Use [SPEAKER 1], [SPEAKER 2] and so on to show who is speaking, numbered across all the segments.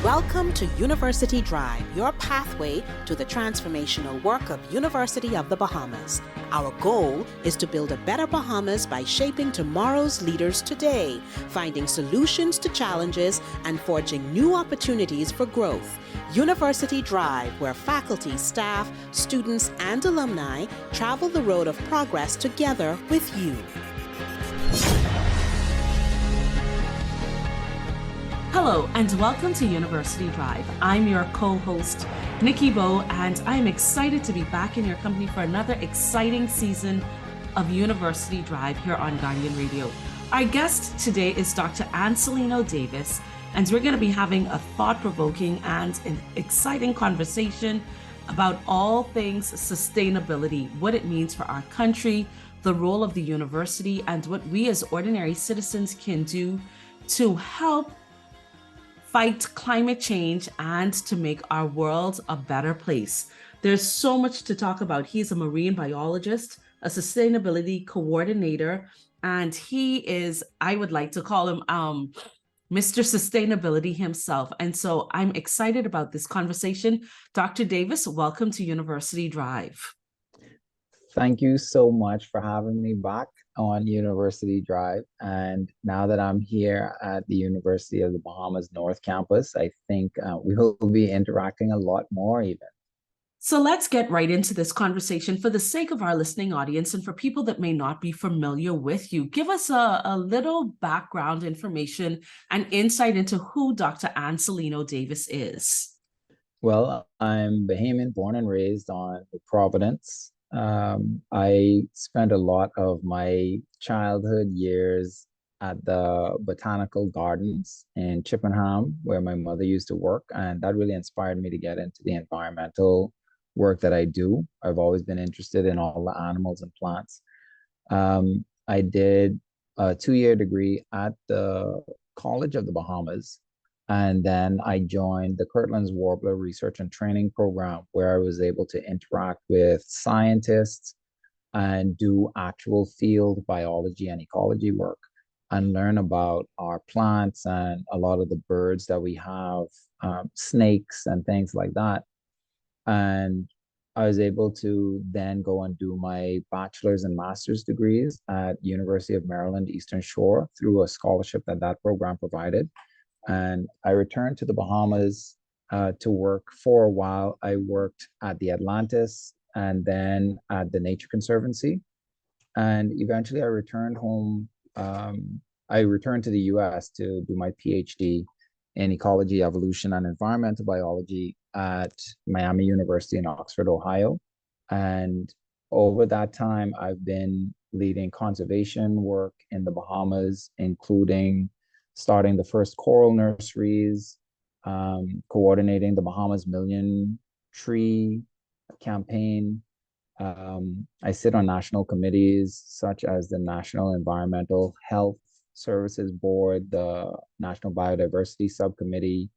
[SPEAKER 1] Welcome to University Drive, your pathway to the transformational work of University of the Bahamas. Our goal is to build a better Bahamas by shaping tomorrow's leaders today, finding solutions to challenges, and forging new opportunities for growth. University Drive, where faculty, staff, students, and alumni travel the road of progress together with you.
[SPEAKER 2] Hello and welcome to University Drive. I'm your co-host, Nikki Bowe, and I'm excited to be back in your company for another exciting season of University Drive here on Guardian Radio. Our guest today is Dr. Anselino Davis, and we're going to be having a thought-provoking and an exciting conversation about all things sustainability, what it means for our country, the role of the university, and what we as ordinary citizens can do to help fight climate change and to make our world a better place. There's so much to talk about. He's a marine biologist, a sustainability coordinator, and he is, I would like to call him Mr. Sustainability himself. And so I'm excited about this conversation. Dr. Davis, welcome to University Drive.
[SPEAKER 3] Thank you so much for having me back on University Drive. And now that I'm here at the University of the Bahamas North Campus, I think we will be interacting a lot more even.
[SPEAKER 2] So let's get right into this conversation for the sake of our listening audience and for people that may not be familiar with you. Give us a little background information and insight into who Dr. Anselino Davis is.
[SPEAKER 3] Well, I'm Bahamian, born and raised on Providence. I spent a lot of my childhood years at the botanical gardens in Chippenham, where my mother used to work, and that really inspired me to get into the environmental work that I do. I've always been interested in all the animals and plants. I did a 2-year degree at the College of the Bahamas, and then I joined the Kirtland's Warbler Research and Training Program, where I was able to interact with scientists and do actual field biology and ecology work and learn about our plants and a lot of the birds that we have, snakes and things like that. And I was able to then go and do my bachelor's and master's degrees at University of Maryland, Eastern Shore through a scholarship that program provided. And I returned to the Bahamas to work for a while. I worked at the Atlantis and then at the Nature Conservancy. And eventually I returned home. I returned to the US to do my PhD in ecology, evolution, and environmental biology at Miami University in Oxford, Ohio. And over that time, I've been leading conservation work in the Bahamas, including starting the first coral nurseries, coordinating the Bahamas Million Tree campaign. I sit on national committees such as the National Environmental Health Services Board, the National Biodiversity Subcommittee,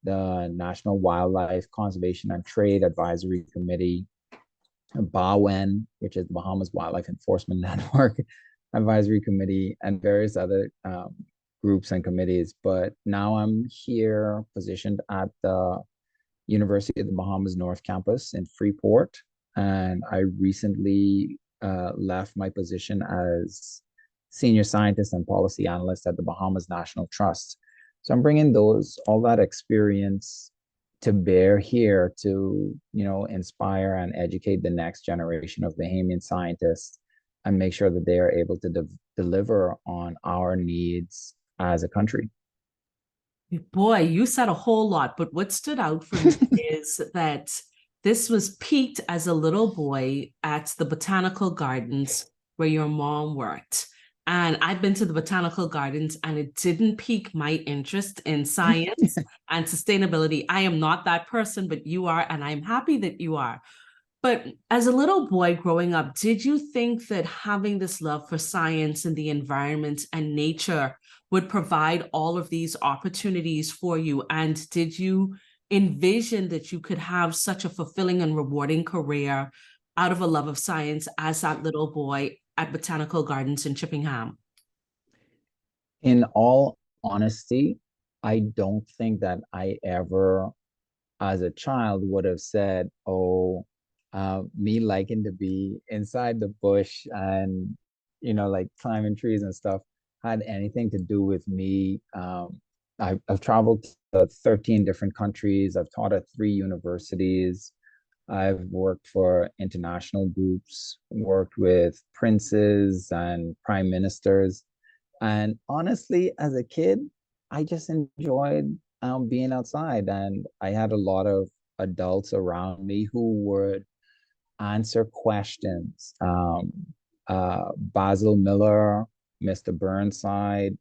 [SPEAKER 3] the National Wildlife Conservation and Trade Advisory Committee, BAWEN, which is the Bahamas Wildlife Enforcement Network Advisory Committee, and various other groups and committees. But now I'm here positioned at the University of the Bahamas North Campus in Freeport. And I recently left my position as senior scientist and policy analyst at the Bahamas National Trust. So I'm bringing all that experience to bear here to, inspire and educate the next generation of Bahamian scientists and make sure that they are able to deliver on our needs as a country.
[SPEAKER 2] Boy, you said a whole lot, but what stood out for me is that this was peaked as a little boy at the botanical gardens where your mom worked. And I've been to the botanical gardens and it didn't pique my interest in science and sustainability. I am not that person, but you are, and I'm happy that you are. But as a little boy growing up, did you think that having this love for science and the environment and nature would provide all of these opportunities for you? And did you envision that you could have such a fulfilling and rewarding career out of a love of science as that little boy at Botanical Gardens in Chippenham?
[SPEAKER 3] In all honesty, I don't think that I ever, as a child, would have said, "Oh, me liking to be inside the bush and like climbing trees and stuff had anything to do with me." I've traveled to 13 different countries. I've taught at 3 universities. I've worked for international groups, worked with princes and prime ministers. And honestly, as a kid, I just enjoyed being outside. And I had a lot of adults around me who would answer questions. Basil Miller, Mr. Burnside,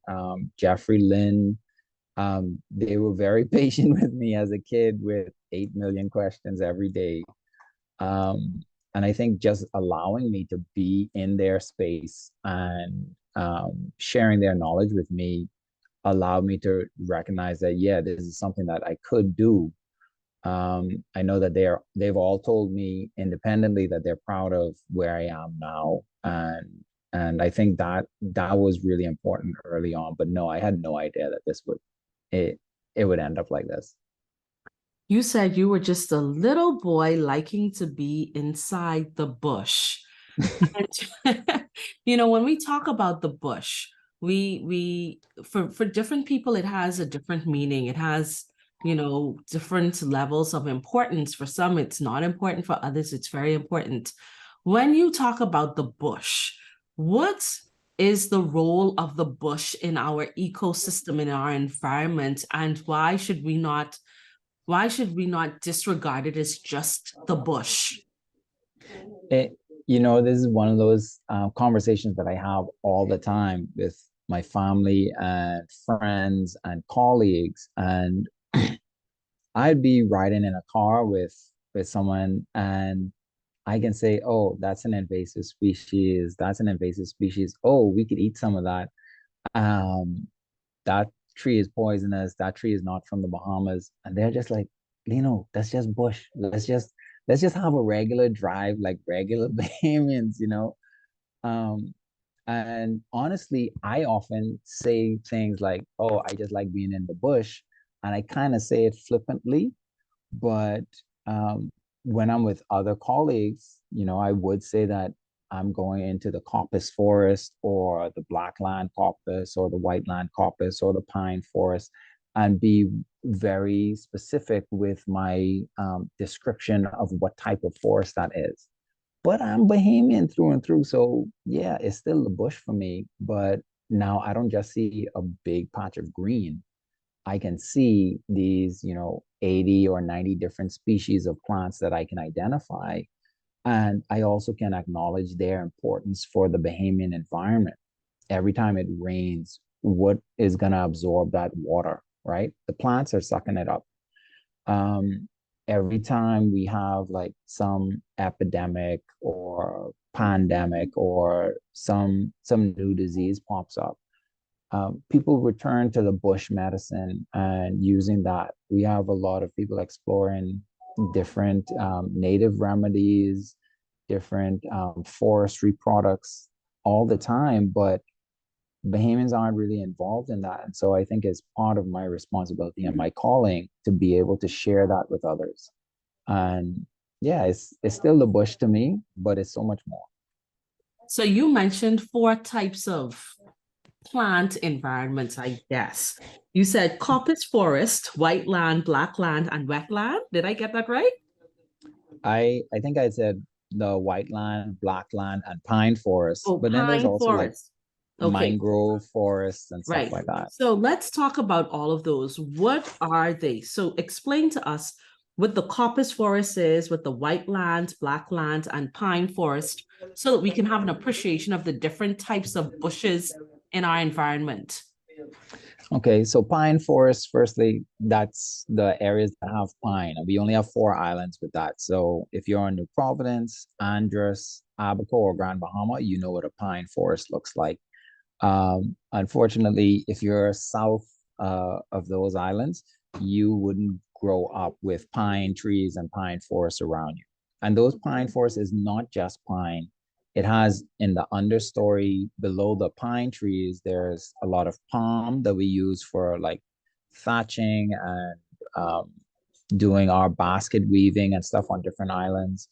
[SPEAKER 3] Jeffrey Lynn. They were very patient with me as a kid with 8 million questions every day. And I think just allowing me to be in their space and sharing their knowledge with me allowed me to recognize that, yeah, this is something that I could do. I know that they've all told me independently that they're proud of where I am now. And I think that was really important early on. But no, I had no idea that it it would end up like this.
[SPEAKER 2] You said you were just a little boy liking to be inside the bush. And when we talk about the bush, we for different people, it has a different meaning. It has, different levels of importance. For some, it's not important. For others, it's very important. When you talk about the bush, what is the role of the bush in our ecosystem, in our environment, and why should we not disregard it as just the bush?
[SPEAKER 3] It, this is one of those conversations that I have all the time with my family and friends and colleagues. And I'd be riding in a car with someone, and I can say, "Oh, that's an invasive species. That's an invasive species. Oh, we could eat some of that. Um, that tree is poisonous. That tree is not from the Bahamas." And they're just like, that's just bush. Let's just have a regular drive like regular Bahamians. Um, and honestly, I often say things like, "Oh, I just like being in the bush," and I kind of say it flippantly, but um, when I'm with other colleagues, I would say that I'm going into the coppice forest or the blackland coppice or the whiteland coppice or the pine forest and be very specific with my description of what type of forest that is. But I'm Bahamian through and through. So yeah, it's still the bush for me. But now I don't just see a big patch of green. I can see these, 80 or 90 different species of plants that I can identify. And I also can acknowledge their importance for the Bahamian environment. Every time it rains, what is going to absorb that water, right? The plants are sucking it up. Um, every time we have like some epidemic or pandemic or some new disease pops up, people return to the bush medicine and using that. We have a lot of people exploring different native remedies, different forestry products all the time, but Bahamians aren't really involved in that. And so I think it's part of my responsibility and my calling to be able to share that with others. And yeah, it's still the bush to me, but it's so much more.
[SPEAKER 2] So you mentioned 4 types of plant environments, I guess. You said coppice forest, white land, black land, and wetland. Did I get that right?
[SPEAKER 3] I think I said the white land, black land, and pine forest,
[SPEAKER 2] Oh,
[SPEAKER 3] but then there's
[SPEAKER 2] pine
[SPEAKER 3] also like
[SPEAKER 2] forest. Okay,
[SPEAKER 3] mangrove forests and stuff
[SPEAKER 2] right.
[SPEAKER 3] like that.
[SPEAKER 2] So let's talk about all of those. What are they? So explain to us what the coppice forest is, what the white land, black land, and pine forest, so that we can have an appreciation of the different types of bushes in our environment.
[SPEAKER 3] Okay, so pine forest, firstly, that's the areas that have pine. And we only have 4 islands with that. So if you're on New Providence, Andros, Abaco, or Grand Bahama, you know what a pine forest looks like. Unfortunately, if you're south of those islands, you wouldn't grow up with pine trees and pine forests around you. And those pine forests is not just pine. It has in the understory below the pine trees, there's a lot of palm that we use for like thatching and doing our basket weaving and stuff on different islands,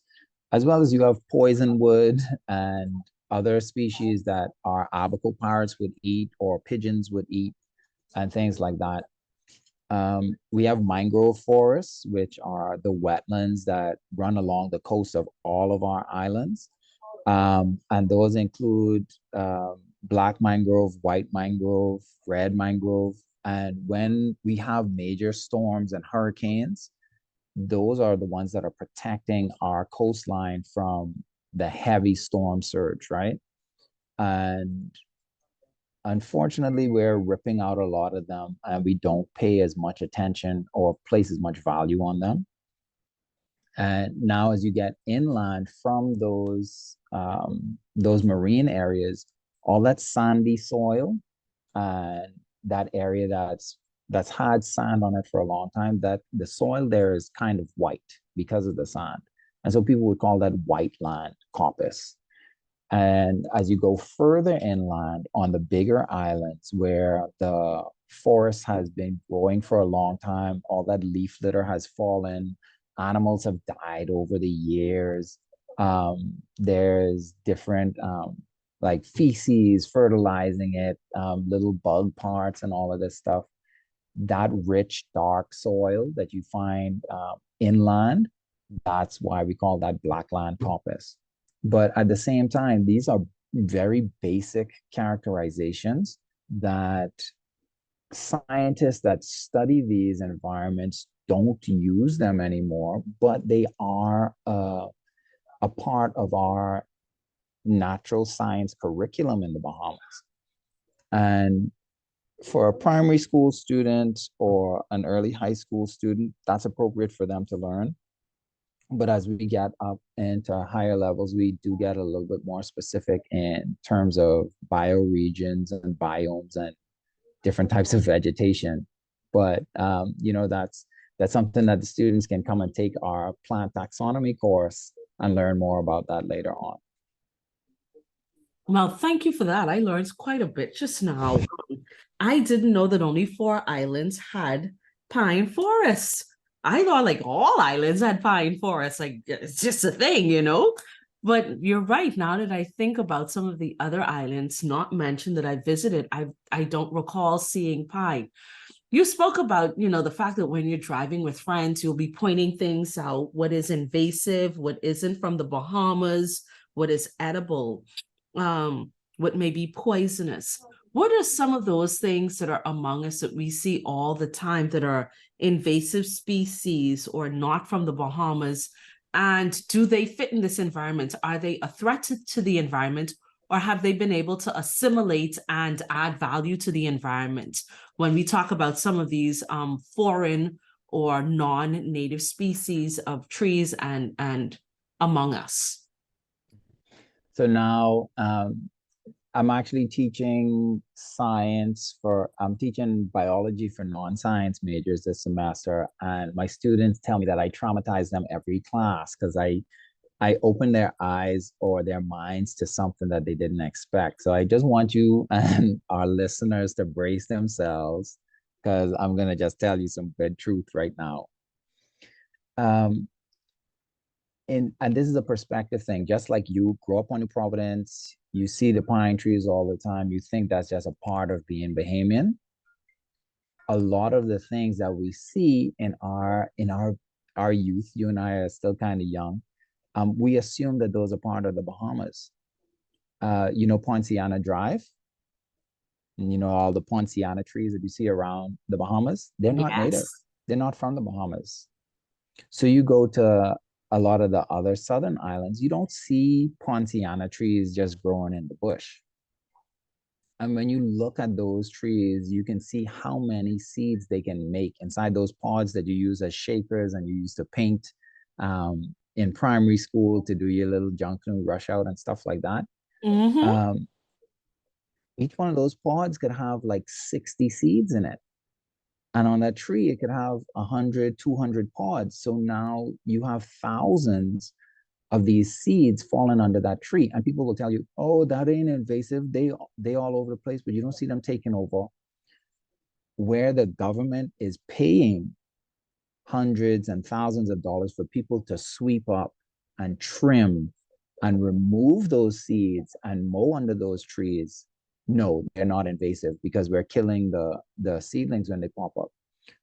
[SPEAKER 3] as well as you have poisonwood and other species that our abaco parrots would eat or pigeons would eat and things like that. We have mangrove forests, which are the wetlands that run along the coast of all of our islands. And those include black mangrove, white mangrove, red mangrove. And when we have major storms and hurricanes, those are the ones that are protecting our coastline from the heavy storm surge, right? And unfortunately, we're ripping out a lot of them and we don't pay as much attention or place as much value on them. And now as you get inland from those marine areas, all that sandy soil and that area that's had sand on it for a long time, that the soil there is kind of white because of the sand. And so people would call that white land coppice. And as you go further inland on the bigger islands where the forest has been growing for a long time, all that leaf litter has fallen, animals have died over the years. There's different like feces fertilizing it, little bug parts and all of this stuff. That rich, dark soil that you find inland, that's why we call that black land coppice. But at the same time, these are very basic characterizations that scientists that study these environments don't use them anymore, but they are a part of our natural science curriculum in the Bahamas. And for a primary school student or an early high school student, that's appropriate for them to learn. But as we get up into higher levels, we do get a little bit more specific in terms of bioregions and biomes and different types of vegetation. But that's something that the students can come and take our plant taxonomy course and learn more about that later on.
[SPEAKER 2] Well, thank you for that. I learned quite a bit just now. I didn't know that only 4 islands had pine forests. I thought like all islands had pine forests. Like it's just a thing, you know? But you're right. Now that I think about some of the other islands not mentioned that I visited, I don't recall seeing pine. You spoke about, the fact that when you're driving with friends, you'll be pointing things out, what is invasive, what isn't from the Bahamas, what is edible, what may be poisonous. What are some of those things that are among us that we see all the time that are invasive species or not from the Bahamas? And do they fit in this environment? Are they a threat to the environment, or have they been able to assimilate and add value to the environment? When we talk about some of these foreign or non-native species of trees and among us.
[SPEAKER 3] So now I'm actually teaching I'm teaching biology for non-science majors this semester. And my students tell me that I traumatize them every class because I open their eyes or their minds to something that they didn't expect. So I just want you and our listeners to brace themselves because I'm going to just tell you some good truth right now. And this is a perspective thing. Just like you grow up on New Providence, you see the pine trees all the time. You think that's just a part of being Bahamian. A lot of the things that we see in our youth, you and I are still kind of young. We assume that those are part of the Bahamas. Poinciana Drive, and all the Poinciana trees that you see around the Bahamas, they're not native. They're not from the Bahamas. So you go to a lot of the other southern islands, you don't see Poinciana trees just growing in the bush. And when you look at those trees, you can see how many seeds they can make inside those pods that you use as shakers and you use to paint in primary school to do your little Junction rush out and stuff like that.
[SPEAKER 2] Mm-hmm.
[SPEAKER 3] Each one of those pods could have like 60 seeds in it. And on that tree, it could have 100, 200 pods. So now you have thousands of these seeds falling under that tree. And people will tell you, oh, that ain't invasive. They all over the place, but you don't see them taking over where the government is paying hundreds and thousands of dollars for people to sweep up and trim and remove those seeds and mow under those trees. No, they're not invasive because we're killing the seedlings when they pop up.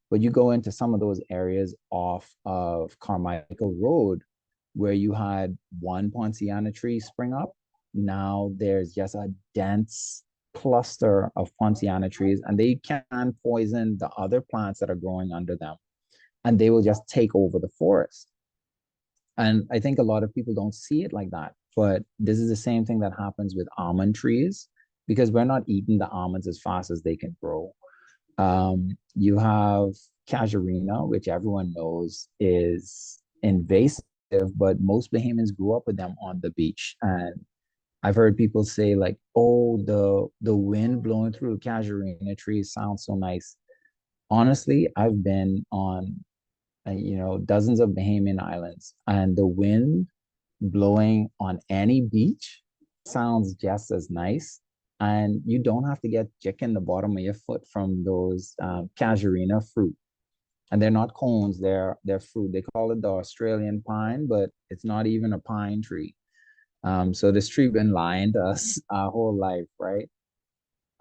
[SPEAKER 3] But you go into some of those areas off of Carmichael Road where you had one Poinciana tree spring up. Now there's just a dense cluster of Poinciana trees, and they can poison the other plants that are growing under them, and they will just take over the forest. And I think a lot of people don't see it like that, but this is the same thing that happens with almond trees because we're not eating the almonds as fast as they can grow. You have casuarina, which everyone knows is invasive, but most Bahamians grew up with them on the beach. And I've heard people say like, "Oh, the wind blowing through casuarina trees sounds so nice." Honestly, I've been on dozens of Bahamian islands, and the wind blowing on any beach sounds just as nice. And you don't have to get jick in the bottom of your foot from those casuarina fruit. And they're not cones, they're fruit. They call it the Australian pine, but it's not even a pine tree. So this tree been lying to us our whole life, right?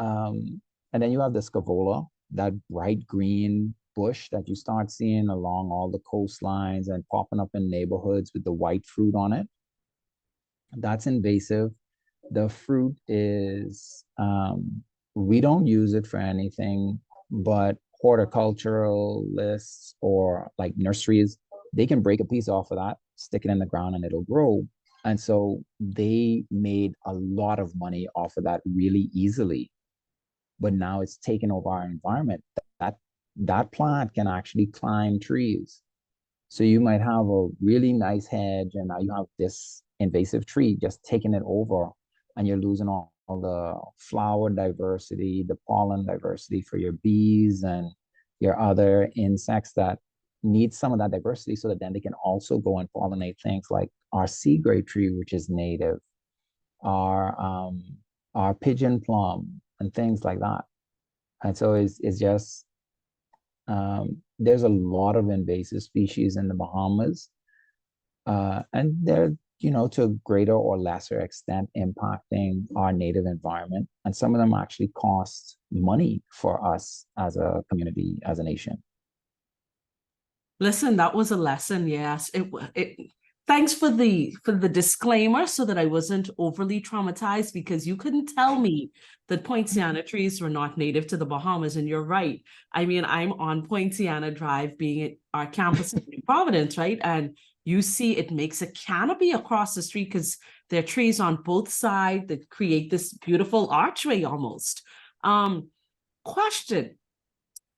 [SPEAKER 3] And then you have the scavola, that bright green bush that you start seeing along all the coastlines and popping up in neighborhoods with the white fruit on it. That's invasive. The fruit is, we don't use it for anything, but horticulturalists or like nurseries, they can break a piece off of that, stick it in the ground, and it'll grow. And so they made a lot of money off of that really easily. But now it's taken over our environment. That plant can actually climb trees. So you might have a really nice hedge, and now you have this invasive tree just taking it over, and you're losing all the flower diversity, the pollen diversity for your bees and your other insects that need some of that diversity so that then they can also go and pollinate things like our sea grape tree, which is native, our pigeon plum, and things like that. And so it's just there's a lot of invasive species in the Bahamas, and they're, to a greater or lesser extent impacting our native environment. And some of them actually cost money for us as a community, as a nation.
[SPEAKER 2] Listen, that was a lesson. Yes, it thanks for the disclaimer so that I wasn't overly traumatized, because you couldn't tell me that Poinciana trees were not native to the Bahamas. And you're right. I mean, I'm on Poinciana Drive, being at our campus in New Providence, right? And you see it makes a canopy across the street because there are trees on both sides that create this beautiful archway almost. Question.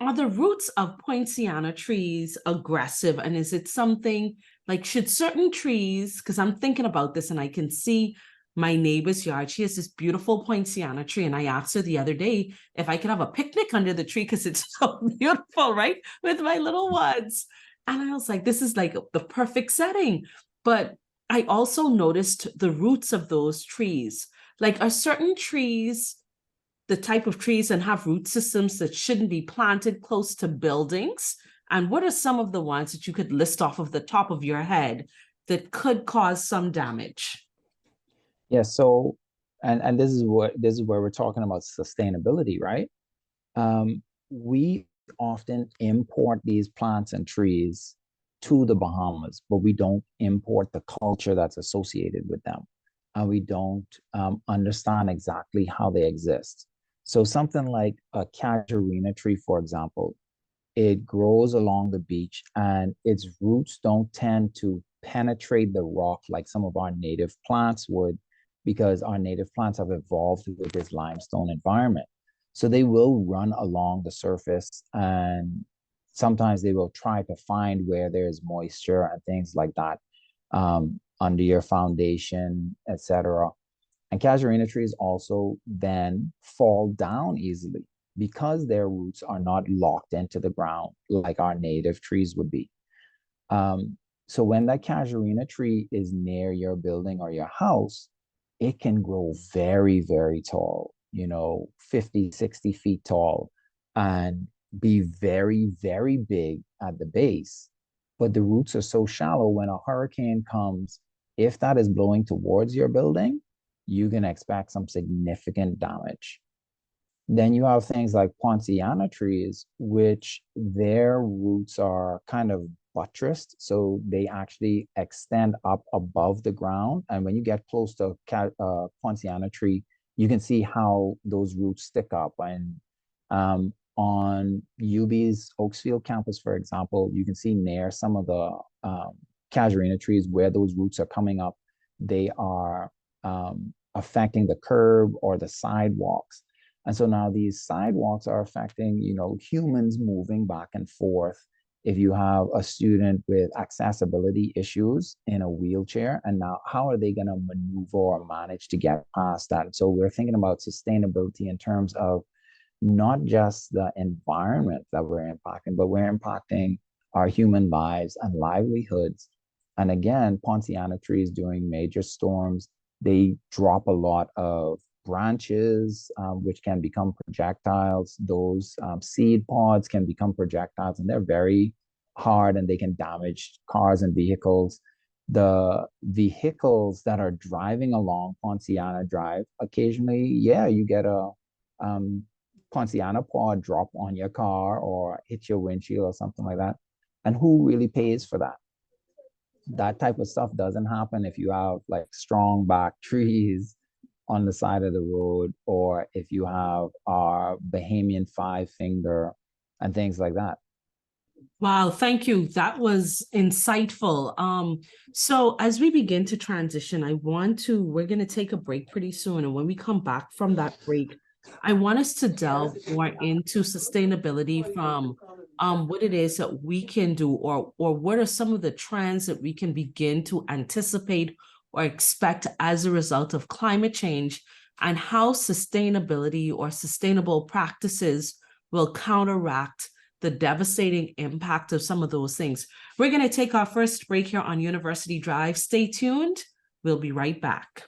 [SPEAKER 2] Are the roots of Poinciana trees aggressive? And is it something like, should certain trees, because I'm thinking about this and I can see my neighbor's yard, she has this beautiful Poinciana tree. And I asked her the other day if I could have a picnic under the tree because it's so beautiful, right? With my little ones. And I was like, this is like the perfect setting. But I also noticed the roots of those trees. Like, are certain trees the type of trees and have root systems that shouldn't be planted close to buildings? And what are some of the ones that you could list off of the top of your head that could cause some damage?
[SPEAKER 3] Yeah, so and this is where we're talking about sustainability, right? We often import these plants and trees to the Bahamas, but we don't import the culture that's associated with them. And we don't understand exactly how they exist. So something like a casuarina tree, for example, it grows along the beach and its roots don't tend to penetrate the rock like some of our native plants would, because our native plants have evolved with this limestone environment. So they will run along the surface, and sometimes they will try to find where there's moisture and things like that, under your foundation, etc. And casuarina trees also then fall down easily because their roots are not locked into the ground like our native trees would be. So when that casuarina tree is near your building or your house, it can grow very, very tall, 50, 60 feet tall. And be very, very big at the base, but the roots are so shallow when a hurricane comes, if that is blowing towards your building, you can expect some significant damage. Then you have things like Poinciana trees, which their roots are kind of buttressed, so they actually extend up above the ground. And when you get close to a Poinciana tree, you can see how those roots stick up. And on UB's Oaksfield campus, for example, you can see near some of the casuarina trees where those roots are coming up, they are affecting the curb or the sidewalks. And so now these sidewalks are affecting, humans moving back and forth. If you have a student with accessibility issues in a wheelchair, and now how are they going to maneuver or manage to get past that? And so we're thinking about sustainability in terms of not just the environment that we're impacting, but we're impacting our human lives and livelihoods. And again, Poinciana trees during major storms, they drop a lot of branches, which can become projectiles. Those seed pods can become projectiles, and they're very hard and they can damage cars and vehicles. The vehicles that are driving along Poinciana Drive, occasionally, yeah, you get a Poinciana pod drop on your car or hit your windshield or something like that. And who really pays for that? That type of stuff doesn't happen if you have like strong back trees on the side of the road, or if you have our Bahamian five finger and things like that.
[SPEAKER 2] Wow, thank you. That was insightful. So as we begin to transition, we're going to take a break pretty soon. And when we come back from that break, I want us to delve more into sustainability from what it is that we can do, or what are some of the trends that we can begin to anticipate or expect as a result of climate change, and how sustainability or sustainable practices will counteract the devastating impact of some of those things. We're going to take our first break here on University Drive. Stay tuned. We'll be right back.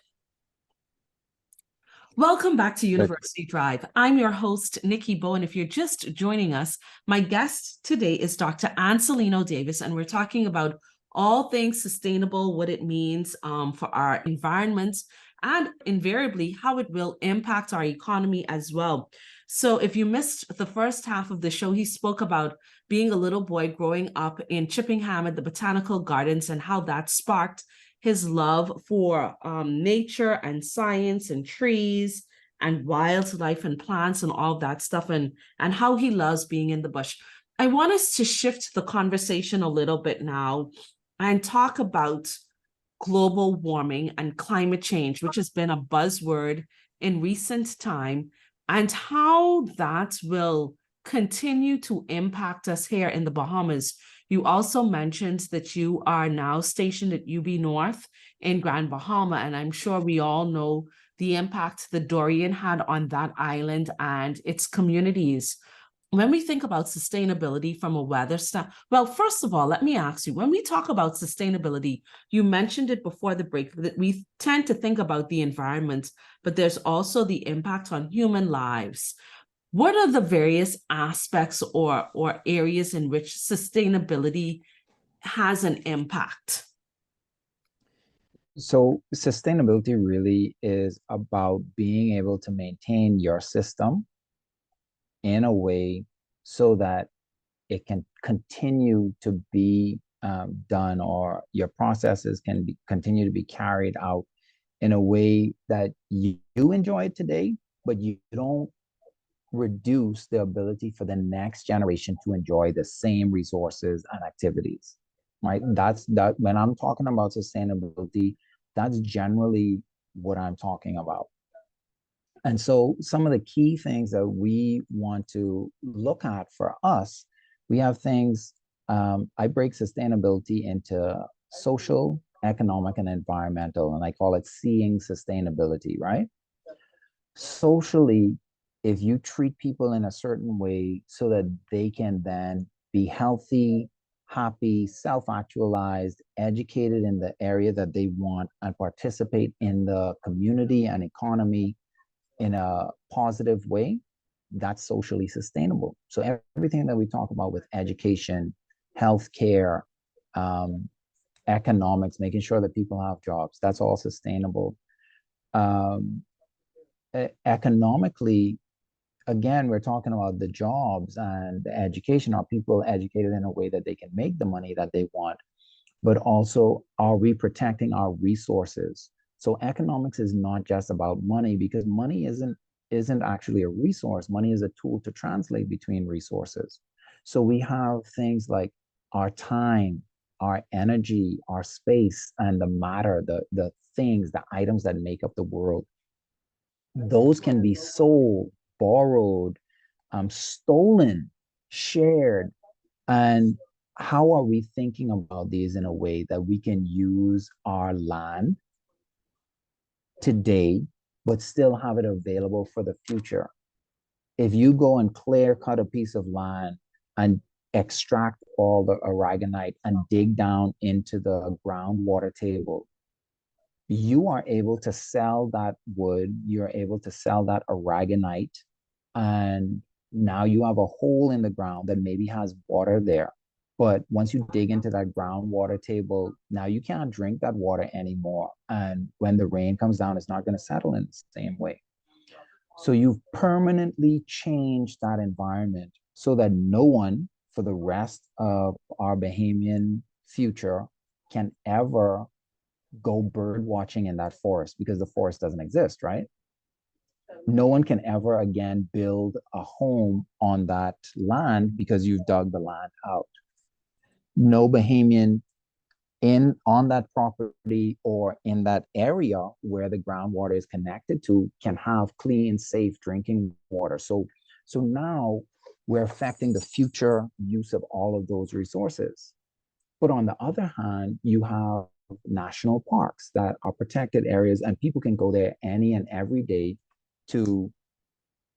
[SPEAKER 2] Welcome back to University Drive. I'm your host, Nikki Bow, and if you're just joining us, my guest today is Dr. Anselino Davis, and we're talking about all things sustainable, what it means for our environment, and invariably how it will impact our economy as well. So if you missed the first half of the show, he spoke about being a little boy growing up in Chippenham at the Botanical Gardens and how that sparked his love for nature and science and trees and wildlife and plants and all that stuff, and how he loves being in the bush. I want us to shift the conversation a little bit now and talk about global warming and climate change, which has been a buzzword in recent time, and how that will continue to impact us here in the Bahamas. You also mentioned that you are now stationed at UB North in Grand Bahama, and I'm sure we all know the impact the Dorian had on that island and its communities. When we think about sustainability from a weather standpoint, well, first of all, let me ask you, when we talk about sustainability, you mentioned it before the break, that we tend to think about the environment, but there's also the impact on human lives. What are the various aspects or areas in which sustainability has an impact?
[SPEAKER 3] So sustainability really is about being able to maintain your system in a way so that it can continue to be done, or your processes can continue to be carried out in a way that you enjoy it today, but you don't reduce the ability for the next generation to enjoy the same resources and activities, right? That's that when I'm talking about sustainability, that's generally what I'm talking about. And so some of the key things that we want to look at for us, we have things, I break sustainability into social, economic, and environmental, and I call it seeing sustainability, right? Socially, if you treat people in a certain way so that they can then be healthy, happy, self-actualized, educated in the area that they want, and participate in the community and economy in a positive way, that's socially sustainable. So everything that we talk about with education, healthcare, um, economics, making sure that people have jobs, that's all sustainable. Um, Economically, again, we're talking about the jobs and the education. Are people educated in a way that they can make the money that they want? But also, are we protecting our resources? So economics is not just about money, because money isn't actually a resource. Money is a tool to translate between resources. So we have things like our time, our energy, our space, and the matter, the things, the items that make up the world. Those can be sold, borrowed, stolen, shared. And how are we thinking about these in a way that we can use our land today, but still have it available for the future? If you go and clear cut a piece of land and extract all the aragonite and dig down into the groundwater table, you are able to sell that wood, you're able to sell that aragonite, and now you have a hole in the ground that maybe has water there. But once you dig into that groundwater table, now you can't drink that water anymore. And when the rain comes down, it's not going to settle in the same way. So you've permanently changed that environment so that no one for the rest of our Bahamian future can ever go bird watching in that forest, because the forest doesn't exist, right? No one can ever again build a home on that land because you've dug the land out. No Bahamian in on that property or in that area where the groundwater is connected to can have clean, safe drinking water. So now we're affecting the future use of all of those resources. But on the other hand, you have national parks that are protected areas, and people can go there any and every day to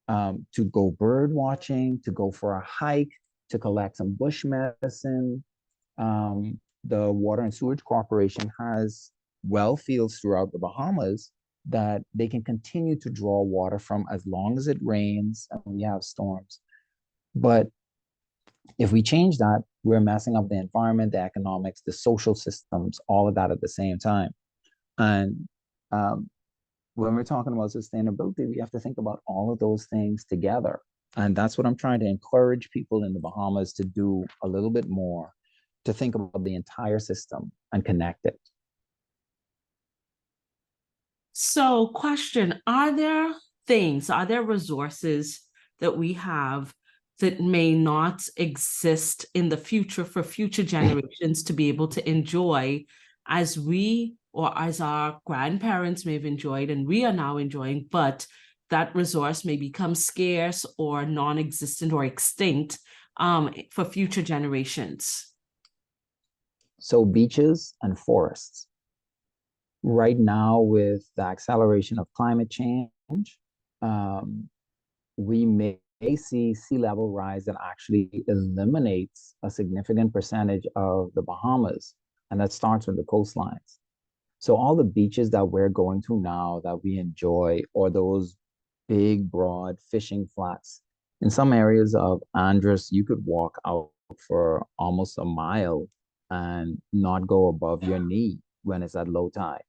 [SPEAKER 3] go bird watching, to go for a hike, to collect some bush medicine. The Water and Sewage Corporation has well fields throughout the Bahamas that they can continue to draw water from as long as it rains and we have storms. But if we change that, we're messing up the environment, the economics, the social systems, all of that at the same time. And when we're talking about sustainability, we have to think about all of those things together. And that's what I'm trying to encourage people in the Bahamas to do a little bit more, to think about the entire system and connect it.
[SPEAKER 2] So, question, are there resources that we have that may not exist in the future for future generations to be able to enjoy as we or as our grandparents may have enjoyed and we are now enjoying, but that resource may become scarce or non-existent or extinct for future generations?
[SPEAKER 3] So beaches and forests. Right now, with the acceleration of climate change, we may see sea level rise that actually eliminates a significant percentage of the Bahamas, and that starts with the coastlines. So all the beaches that we're going to now that we enjoy, or those big, broad fishing flats, in some areas of Andros, you could walk out for almost a mile and not go above your knee when it's at low tide,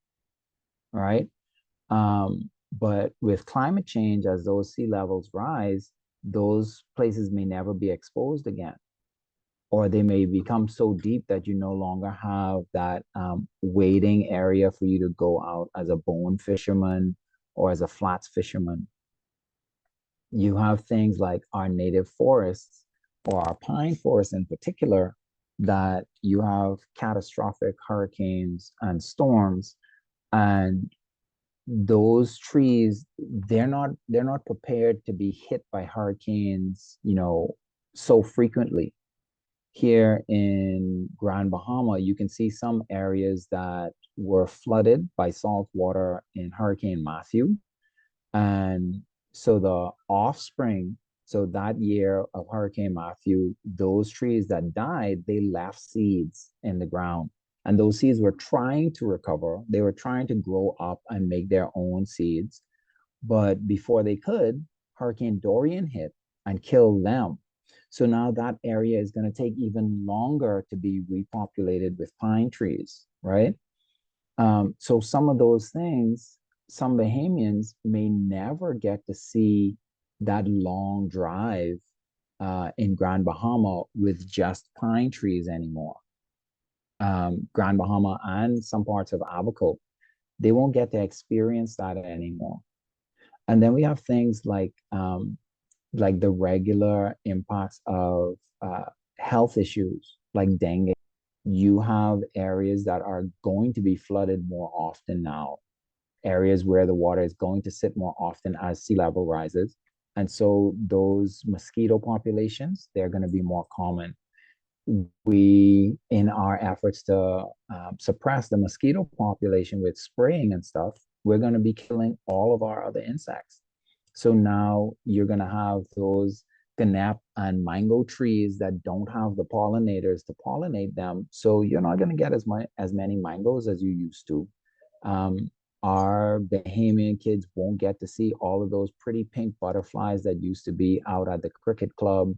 [SPEAKER 3] right? But with climate change, as those sea levels rise, those places may never be exposed again, or they may become so deep that you no longer have that wading area for you to go out as a bone fisherman or as a flats fisherman. You have things like our native forests or our pine forests in particular, that you have catastrophic hurricanes and storms, and those trees, they're not prepared to be hit by hurricanes, so frequently. Here in Grand Bahama, you can see some areas that were flooded by salt water in Hurricane Matthew. And so the offspring, so that year of Hurricane Matthew, those trees that died, they left seeds in the ground. And those seeds were trying to recover. They were trying to grow up and make their own seeds. But before they could, Hurricane Dorian hit and killed them. So now that area is going to take even longer to be repopulated with pine trees, right? So some of those things, some Bahamians may never get to see that long drive in Grand Bahama with just pine trees anymore. Grand Bahama and some parts of Abaco, they won't get to experience that anymore. And then we have things like the regular impacts of health issues like dengue. You have areas that are going to be flooded more often now, areas where the water is going to sit more often as sea level rises. And so those mosquito populations, they're going to be more common. We, in our efforts to suppress the mosquito population with spraying and stuff, we're going to be killing all of our other insects. So now you're going to have those ganap and mango trees that don't have the pollinators to pollinate them. So you're not going to get as many mangoes as you used to. Our Bahamian kids won't get to see all of those pretty pink butterflies that used to be out at the cricket club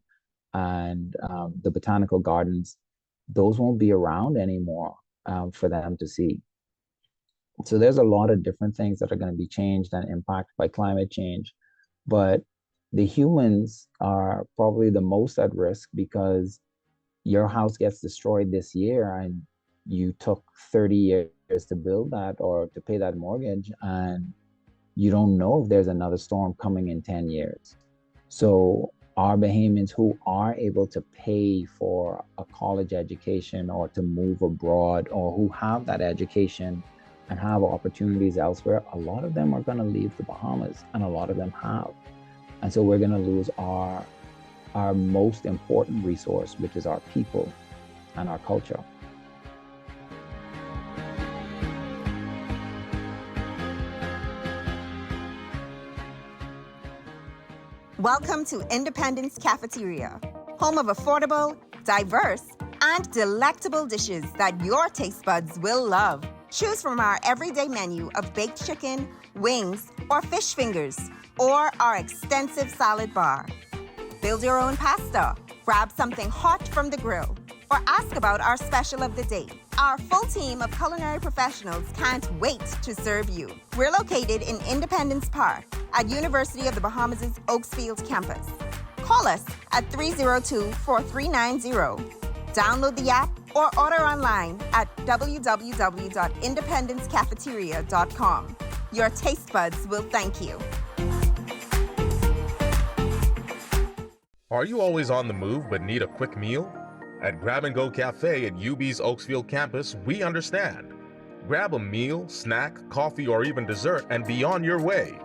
[SPEAKER 3] and the botanical gardens. Those won't be around anymore for them to see. So there's a lot of different things that are going to be changed and impacted by climate change. But the humans are probably the most at risk because your house gets destroyed this year and you took 30 years to build that or to pay that mortgage, and you don't know if there's another storm coming in 10 years. So our Bahamians who are able to pay for a college education or to move abroad, or who have that education and have opportunities elsewhere, a lot of them are going to leave the Bahamas, and a lot of them have. And so we're going to lose our most important resource, which is our people and our culture.
[SPEAKER 4] Welcome to Independence Cafeteria, home of affordable, diverse, and delectable dishes that your taste buds will love. Choose from our everyday menu of baked chicken, wings, or fish fingers, or our extensive salad bar. Build your own pasta, grab something hot from the grill, or ask about our special of the day. Our full team of culinary professionals can't wait to serve you. We're located in Independence Park at University of the Bahamas' Oaksfield campus. Call us at 302-4390. Download the app or order online at www.independencecafeteria.com. Your taste buds will thank you.
[SPEAKER 5] Are you always on the move but need a quick meal? At Grab and Go Cafe at UB's Oaksfield campus, we understand. Grab a meal, snack, coffee, or even dessert and be on your way.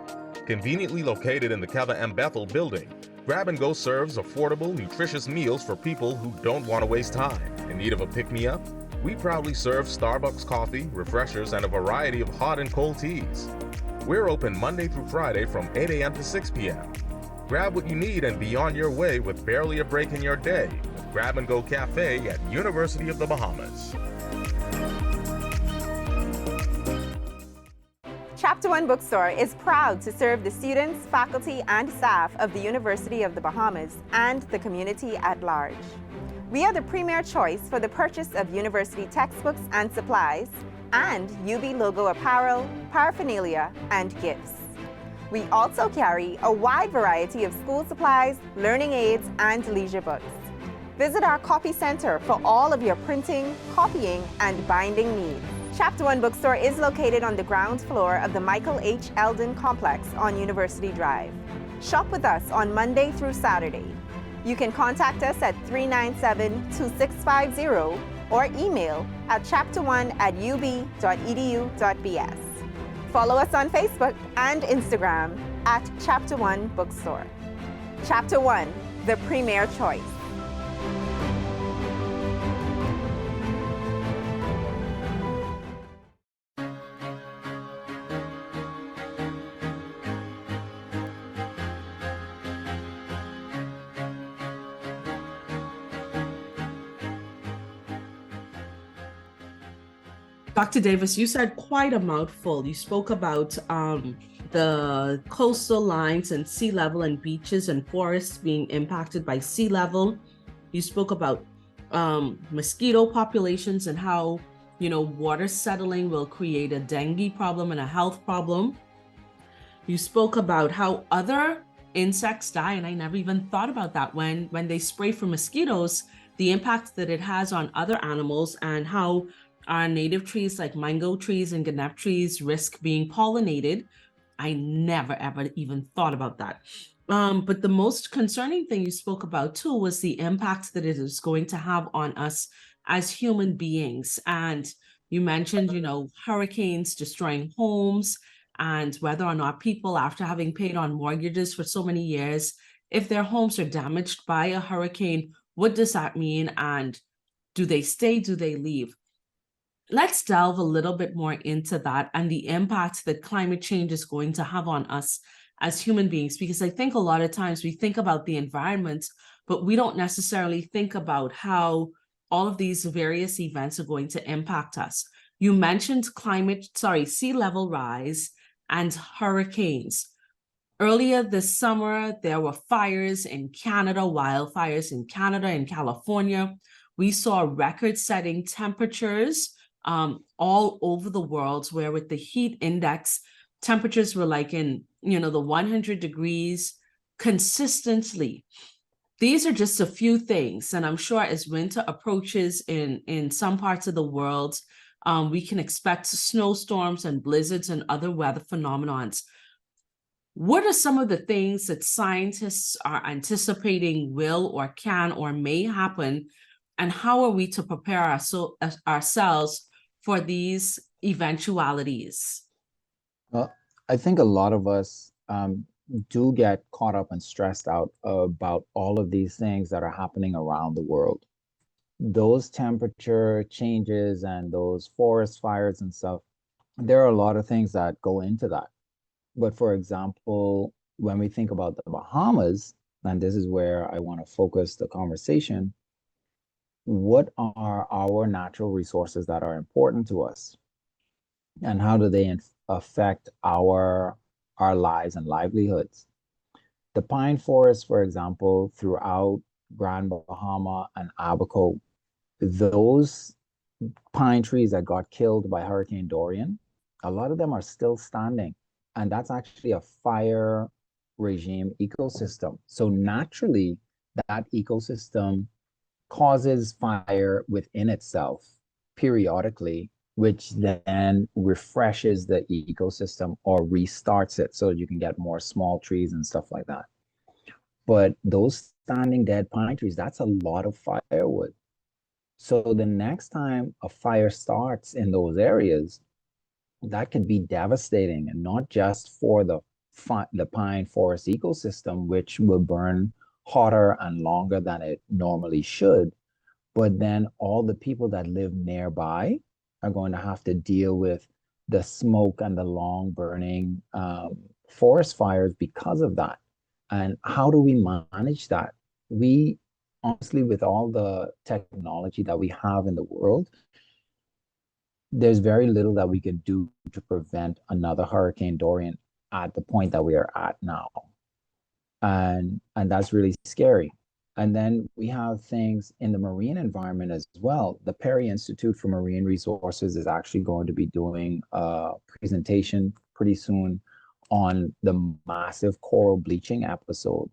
[SPEAKER 5] Conveniently located in the Keva M. Bethel building, Grab and Go serves affordable, nutritious meals for people who don't want to waste time. In need of a pick-me-up? We proudly serve Starbucks coffee, refreshers, and a variety of hot and cold teas. We're open Monday through Friday from 8 a.m. to 6 p.m. Grab what you need and be on your way with barely a break in your day with Grab and Go Cafe at University of the Bahamas.
[SPEAKER 4] Chapter 1 Bookstore is proud to serve the students, faculty, and staff of the University of the Bahamas and the community at large. We are the premier choice for the purchase of university textbooks and supplies, and UB logo apparel, paraphernalia, and gifts. We also carry a wide variety of school supplies, learning aids, and leisure books. Visit our copy center for all of your printing, copying, and binding needs. Chapter 1 Bookstore is located on the ground floor of the Michael H. Eldon Complex on University Drive. Shop with us on Monday through Saturday. You can contact us at 397-2650 or email at chapter1@ub.edu.bs. Follow us on Facebook and Instagram at Chapter 1 Bookstore. Chapter 1, the premier choice.
[SPEAKER 2] Dr. Davis, you said quite a mouthful. You spoke about the coastal lines and sea level and beaches and forests being impacted by sea level. You spoke about mosquito populations and how, water settling will create a dengue problem and a health problem. You spoke about how other insects die, and I never even thought about that. When they spray for mosquitoes, the impact that it has on other animals, and how our native trees like mango trees and ganap trees risk being pollinated. I never ever even thought about that. But the most concerning thing you spoke about too was the impact that it is going to have on us as human beings. And you mentioned, hurricanes destroying homes, and whether or not people, after having paid on mortgages for so many years, if their homes are damaged by a hurricane, what does that mean? And do they stay? Do they leave? Let's delve a little bit more into that and the impact that climate change is going to have on us as human beings, because I think a lot of times we think about the environment, but we don't necessarily think about how all of these various events are going to impact us. You mentioned sea level rise and hurricanes. Earlier this summer, there were fires in Canada, wildfires in Canada and California. We saw record-setting temperatures all over the world, where with the heat index, temperatures were like in, the 100 degrees consistently. These are just a few things. And I'm sure as winter approaches in some parts of the world, we can expect snowstorms and blizzards and other weather phenomenons. What are some of the things that scientists are anticipating will or can or may happen? And how are we to prepare ourselves for these eventualities?
[SPEAKER 3] Well, I think a lot of us do get caught up and stressed out about all of these things that are happening around the world. Those temperature changes and those forest fires and stuff, there are a lot of things that go into that. But for example, when we think about the Bahamas, and this is where I want to focus the conversation, what are our natural resources that are important to us? And how do they affect our lives and livelihoods? The pine forests, for example, throughout Grand Bahama and Abaco, those pine trees that got killed by Hurricane Dorian, a lot of them are still standing. And that's actually a fire regime ecosystem. So naturally, that ecosystem causes fire within itself periodically, which then refreshes the ecosystem or restarts it so you can get more small trees and stuff like that. But those standing dead pine trees, that's a lot of firewood. So the next time a fire starts in those areas, that could be devastating, and not just for the pine forest ecosystem, which will burn hotter and longer than it normally should, but then all the people that live nearby are going to have to deal with the smoke and the long burning forest fires because of that. And how do we manage that? We honestly, with all the technology that we have in the world, there's very little that we can do to prevent another Hurricane Dorian at the point that we are at now. And that's really scary. And then we have things in the marine environment as well. The Perry Institute for Marine Resources is actually going to be doing a presentation pretty soon on the massive coral bleaching episode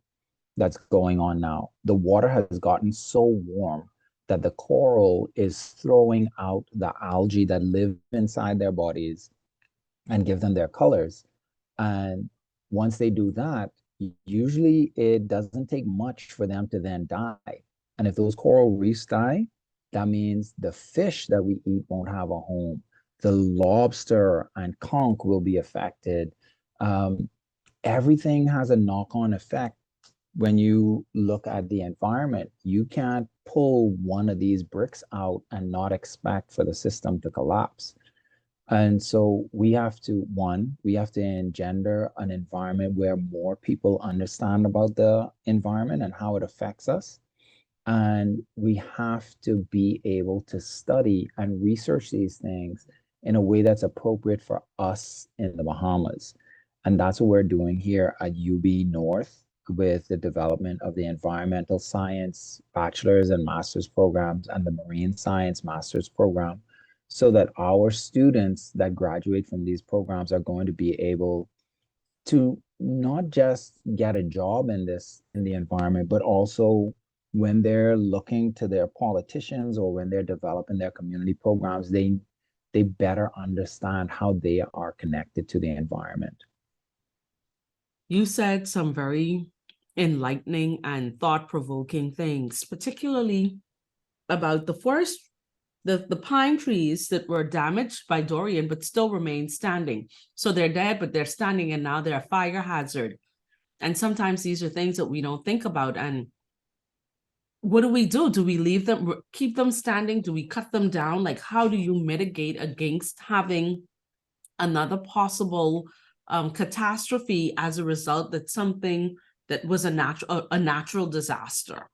[SPEAKER 3] that's going on now. The water has gotten so warm that the coral is throwing out the algae that live inside their bodies and give them their colors. And once they do that, usually it doesn't take much for them to then die. And if those coral reefs die, that means the fish that we eat won't have a home. The lobster and conch will be affected. Everything has a knock-on effect. When you look at the environment, you can't pull one of these bricks out and not expect for the system to collapse. And so we have to engender an environment where more people understand about the environment and how it affects us. And we have to be able to study and research these things in a way that's appropriate for us in the Bahamas. And that's what we're doing here at UB North with the development of the environmental science bachelor's and master's programs and the marine science master's program, so that our students that graduate from these programs are going to be able to not just get a job in the environment, but also when they're looking to their politicians or when they're developing their community programs, they better understand how they are connected to the environment.
[SPEAKER 2] You said some very enlightening and thought-provoking things, particularly about the forest, the pine trees that were damaged by Dorian but still remain standing. So they're dead, but they're standing, and now they're a fire hazard. And sometimes these are things that we don't think about. And what do we do? Do we leave them, keep them standing? Do we cut them down? Like, how do you mitigate against having another possible catastrophe as a result that something that was a natural disaster?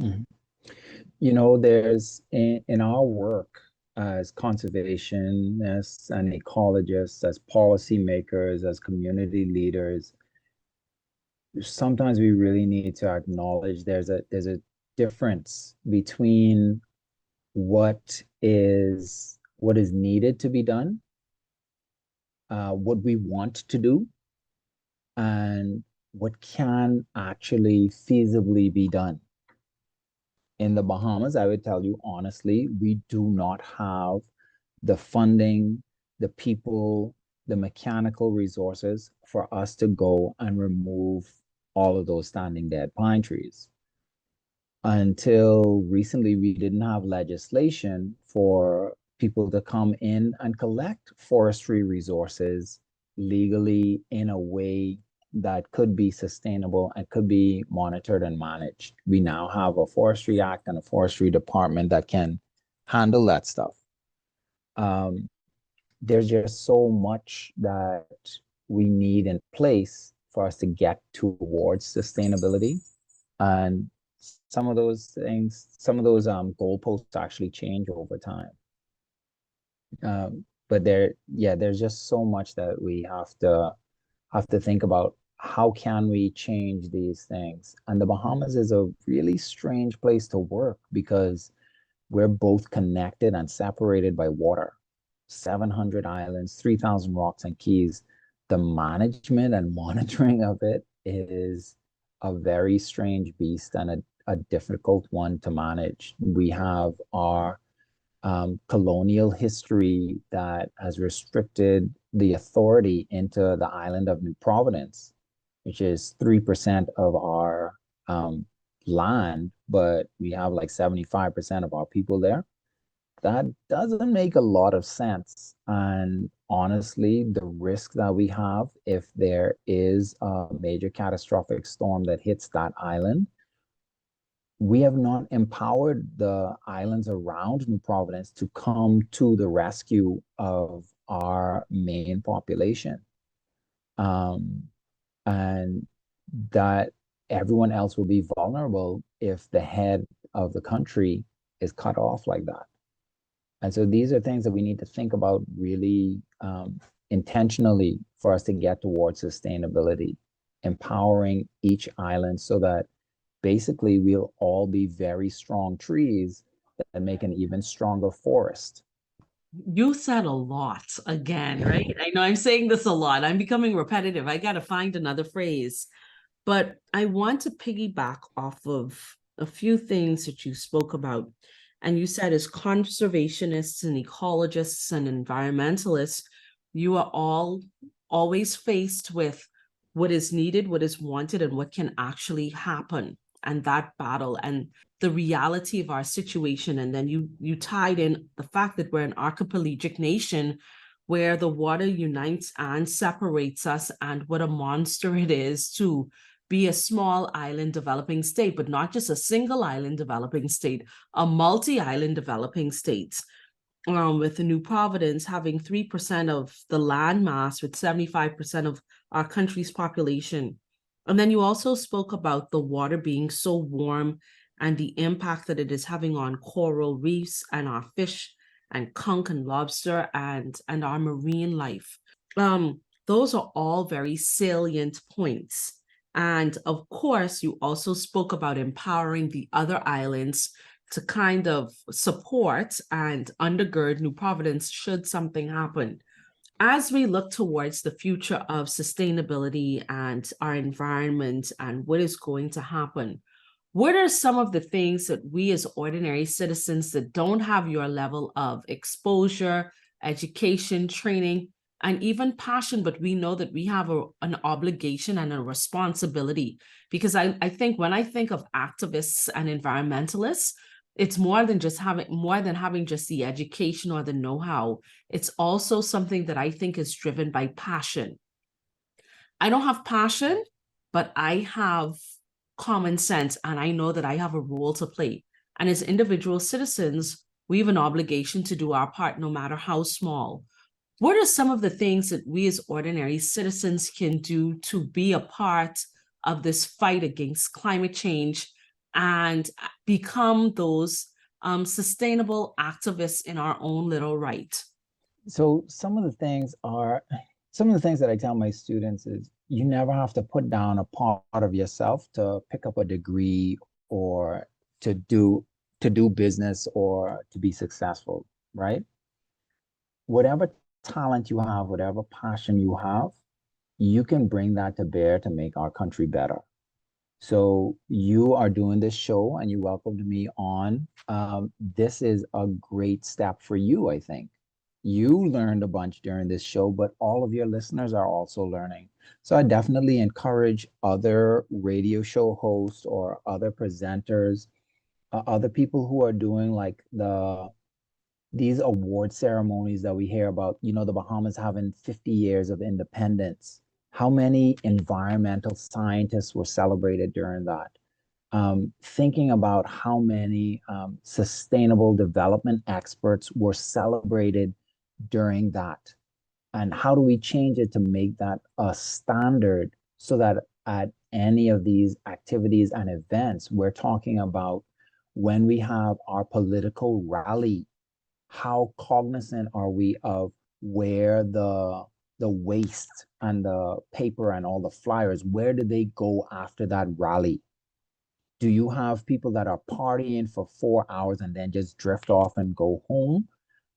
[SPEAKER 3] Mm-hmm. You know, there's in our work as conservationists and ecologists, as policymakers, as community leaders, sometimes we really need to acknowledge there's a difference between what is needed to be done, what we want to do, and what can actually feasibly be done. In the Bahamas, I would tell you honestly, we do not have the funding, the people, the mechanical resources for us to go and remove all of those standing dead pine trees. Until recently, we didn't have legislation for people to come in and collect forestry resources legally in a way that could be sustainable and could be monitored and managed. We now have a Forestry Act and a forestry department that can handle that stuff. There's just so much that we need in place for us to get towards sustainability. And some of those things, some of those goalposts actually change over time. But there's just so much that we have to think about. How can we change these things? And the Bahamas is a really strange place to work because we're both connected and separated by water. 700 islands, 3,000 rocks and keys. The management and monitoring of it is a very strange beast and a difficult one to manage. We have our colonial history that has restricted the authority into the island of New Providence, which is 3% of our land, but we have like 75% of our people there. That doesn't make a lot of sense. And honestly, the risk that we have if there is a major catastrophic storm that hits that island, we have not empowered the islands around New Providence to come to the rescue of our main population. And that everyone else will be vulnerable if the head of the country is cut off like that. And so these are things that we need to think about really intentionally for us to get towards sustainability, empowering each island so that basically we'll all be very strong trees that make an even stronger forest.
[SPEAKER 2] You said a lot again, right? I know I'm saying this a lot. I'm becoming repetitive. I got to find another phrase. But I want to piggyback off of a few things that you spoke about. And you said, as conservationists and ecologists and environmentalists, you are all always faced with what is needed, what is wanted, and what can actually happen. And that battle and the reality of our situation. And then you tied in the fact that we're an archipelagic nation where the water unites and separates us, and what a monster it is to be a small island developing state, but not just a single island developing state, a multi-island developing state. With the New Providence having 3% of the land mass with 75% of our country's population. And then you also spoke about the water being so warm and the impact that it is having on coral reefs and our fish and conch and lobster and our marine life. Those are all very salient points. And of course, you also spoke about empowering the other islands to kind of support and undergird New Providence should something happen. As we look towards the future of sustainability and our environment and what is going to happen, what are some of the things that we as ordinary citizens that don't have your level of exposure, education, training, and even passion, but we know that we have an obligation and a responsibility? Because I think when I think of activists and environmentalists, it's more than having just the education or the know-how. It's also something that I think is driven by passion. I don't have passion, but I have common sense, and I know that I have a role to play. And as individual citizens, we have an obligation to do our part, no matter how small. What are some of the things that we as ordinary citizens can do to be a part of this fight against climate change and become those sustainable activists in our own little right?
[SPEAKER 3] So some of the things that I tell my students is you never have to put down a part of yourself to pick up a degree or to do business or to be successful, right? Whatever talent you have, whatever passion you have, you can bring that to bear to make our country better. So you are doing this show and you welcomed me on. This is a great step for you, I think. You learned a bunch during this show, but all of your listeners are also learning. So I definitely encourage other radio show hosts or other presenters, other people who are doing like these award ceremonies that we hear about, the Bahamas having 50 years of independence. How many environmental scientists were celebrated during that? Thinking about how many sustainable development experts were celebrated during that. And how do we change it to make that a standard so that at any of these activities and events, we're talking about when we have our political rally, how cognizant are we of where the waste and the paper and all the flyers, where do they go after that rally? Do you have people that are partying for 4 hours and then just drift off and go home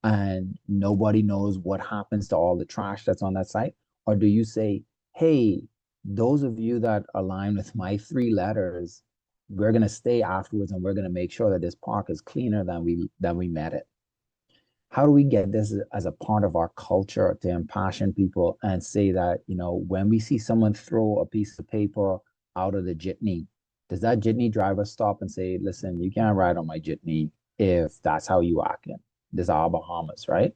[SPEAKER 3] and nobody knows what happens to all the trash that's on that site? Or do you say, hey, those of you that align with my 3 letters, we're going to stay afterwards and we're going to make sure that this park is cleaner than we met it? How do we get this as a part of our culture to impassion people and say that, when we see someone throw a piece of paper out of the jitney, does that jitney driver stop and say, listen, you can't ride on my jitney if that's how you acting? This is our Bahamas, right?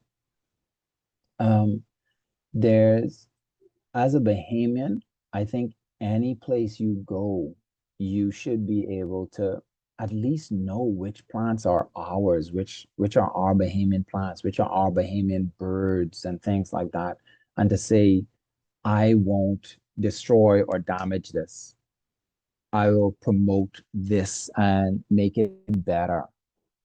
[SPEAKER 3] There's, as a Bahamian, I think any place you go, you should be able to at least know which plants are ours, which are our Bahamian plants, which are our Bahamian birds and things like that. And to say, I won't destroy or damage this. I will promote this and make it better.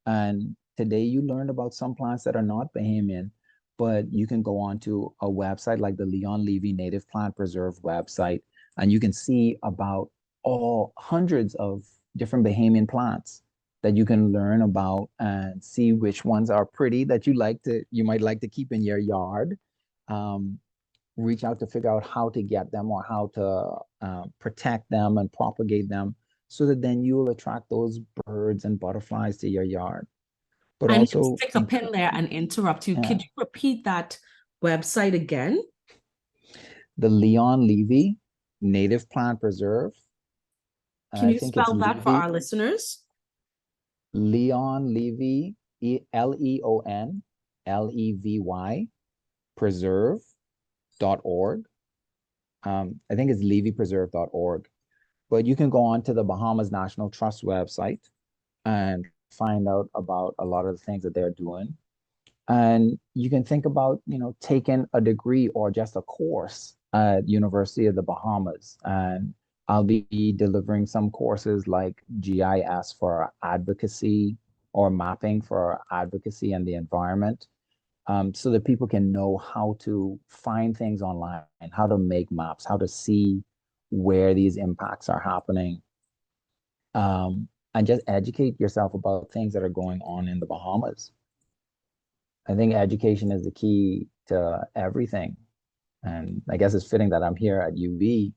[SPEAKER 3] And today you learned about some plants that are not Bahamian, but you can go on to a website like the Leon Levy Native Plant Preserve website, and you can see about all hundreds of different Bahamian plants that you can learn about and see which ones are pretty that you might like to keep in your yard. Reach out to figure out how to get them or how to protect them and propagate them so that then you will attract those birds and butterflies to your yard. But
[SPEAKER 2] I need to
[SPEAKER 3] also
[SPEAKER 2] stick a pin there and interrupt you.
[SPEAKER 3] Yeah.
[SPEAKER 2] Could you repeat that website again?
[SPEAKER 3] The Leon Levy Native Plant Preserve.
[SPEAKER 2] Can you spell that for our listeners?
[SPEAKER 3] Leon Levy, Leon Levy preserve.org. I think it's levypreserve.org. But you can go on to the Bahamas National Trust website and find out about a lot of the things that they're doing. And you can think about, taking a degree or just a course at University of the Bahamas. And I'll be delivering some courses like GIS for advocacy or mapping for advocacy and the environment. so that people can know how to find things online and how to make maps, how to see where these impacts are happening, and just educate yourself about things that are going on in the Bahamas. I think education is the key to everything. And I guess it's fitting that I'm here at UB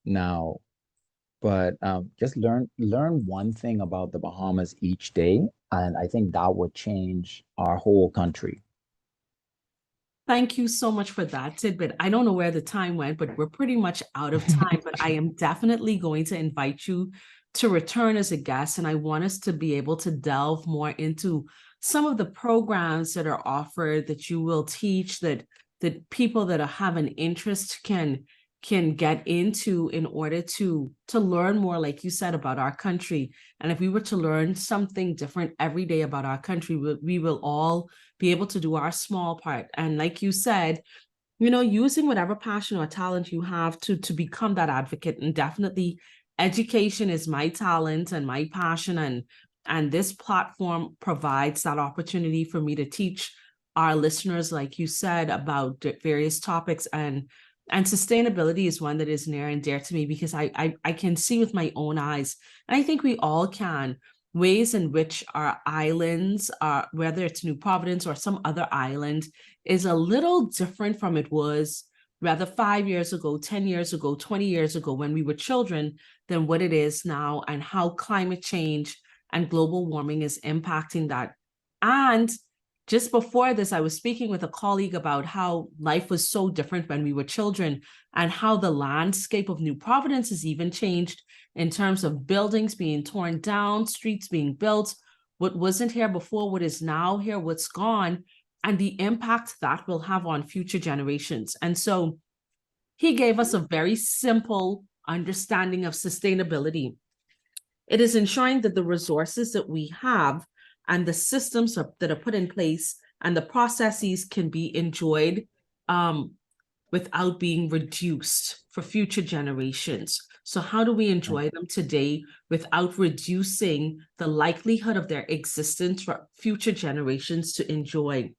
[SPEAKER 3] now, but just learn one thing about the Bahamas each day, and I think that would change our whole country.
[SPEAKER 2] Thank you so much for that tidbit. I don't know where the time went, but we're pretty much out of time. But I am definitely going to invite you to return as a guest, and I want us to be able to delve more into some of the programs that are offered, that you will teach, that people that have an interest can get into in order to learn more, like you said, about our country. And if we were to learn something different every day about our country, we will all be able to do our small part. And like you said, using whatever passion or talent you have to become that advocate. And definitely education is my talent and my passion, and this platform provides that opportunity for me to teach our listeners, like you said, about various topics. And sustainability is one that is near and dear to me, because I can see with my own eyes, and I think we all can, ways in which our islands, whether it's New Providence or some other island, is a little different from it was rather 5 years ago, 10 years ago, 20 years ago when we were children, than what it is now, and how climate change and global warming is impacting that. And just before this, I was speaking with a colleague about how life was so different when we were children, and how the landscape of New Providence has even changed in terms of buildings being torn down, streets being built, what wasn't here before, what is now here, what's gone, and the impact that will have on future generations. And so he gave us a very simple understanding of sustainability. It is ensuring that the resources that we have and the systems that are put in place and the processes can be enjoyed without being reduced for future generations. So how do we enjoy them today without reducing the likelihood of their existence for future generations to enjoy?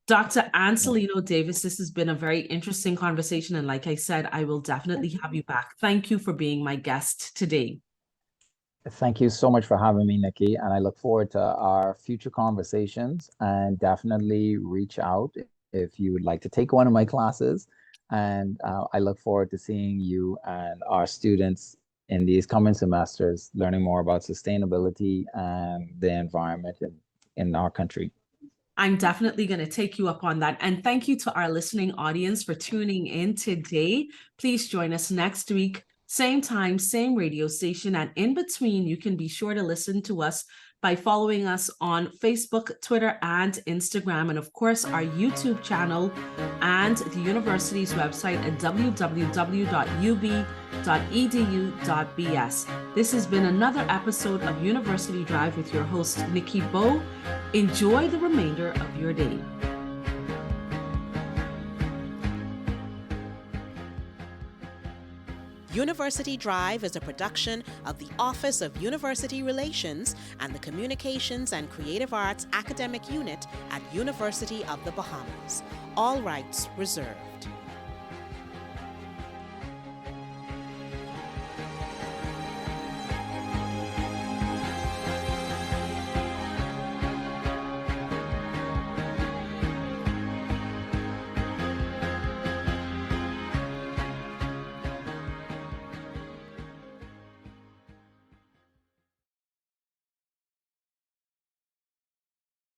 [SPEAKER 2] Dr. Anselino Davis, this has been a very interesting conversation. And like I said, I will definitely have you back. Thank you for being my guest today.
[SPEAKER 3] Thank you so much for having me, Nikki. And I look forward to our future conversations, and definitely reach out if you would like to take one of my classes. And I look forward to seeing you and our students in these coming semesters, learning more about sustainability and the environment in our country.
[SPEAKER 2] I'm definitely going to take you up on that. And thank you to our listening audience for tuning in today. Please join us next week, same time, same radio station. And in between, you can be sure to listen to us by following us on Facebook, Twitter, and Instagram. And of course, our YouTube channel and the university's website at www.ub.edu.bs. This has been another episode of University Drive with your host, Nikki Bowe. Enjoy the remainder of your day.
[SPEAKER 1] University Drive is a production of the Office of University Relations and the Communications and Creative Arts Academic Unit at University of the Bahamas. All rights reserved.